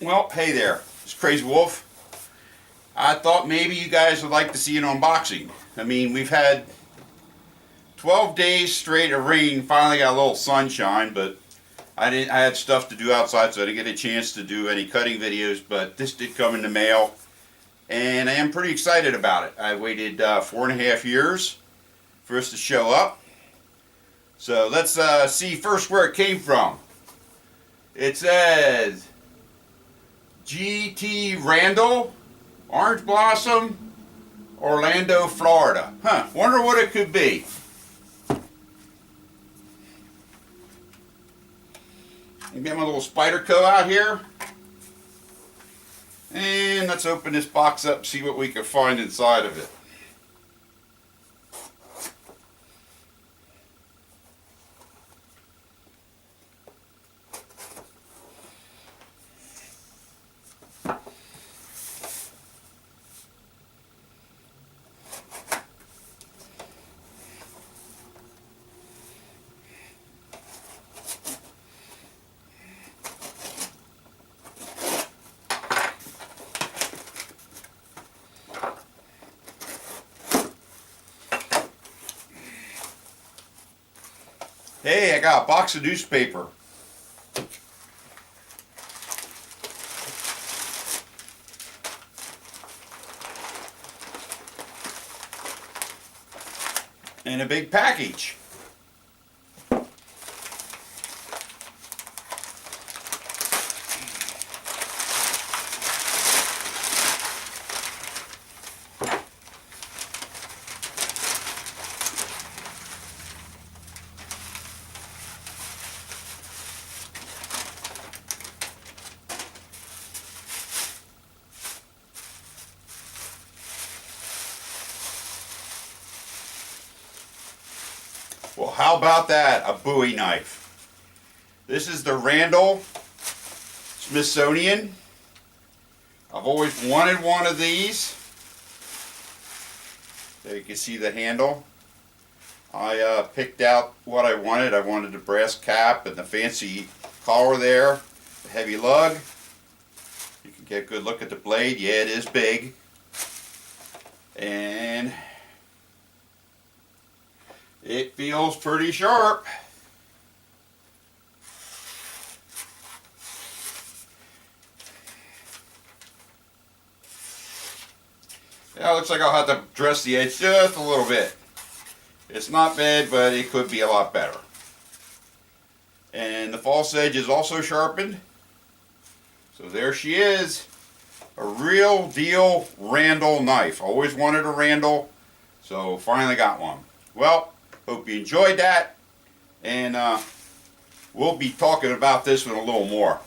Well, hey there, it's Crazy Wolf. I thought maybe you guys would like to see an unboxing. I mean, we've had 12 days straight of rain, finally got a little sunshine, but I had stuff to do outside, so I didn't get a chance to do any cutting videos, but this did come in the mail, and I am pretty excited about it. I waited 4.5 years for this to show up. So let's see first where it came from. It says GT Randall, Orange Blossom, Orlando, Florida. Huh, wonder what it could be. I'll get my little Spyderco out here. And let's open this box up and see what we can find inside of it. Hey, I got a box of newspaper. And a big package. Well, how about that? A Bowie knife. This is the Randall Smithsonian. I've always wanted one of these. There you can see the handle. I picked out what I wanted. I wanted the brass cap and the fancy collar there, the heavy lug. You can get a good look at the blade. Yeah, it is big. And it feels pretty sharp. Yeah, it looks like I'll have to dress the edge just a little bit. It's not bad, but it could be a lot better. And the false edge is also sharpened. So there she is. A real deal Randall knife. Always wanted a Randall, so finally got one. Well, hope you enjoyed that, and we'll be talking about this one a little more.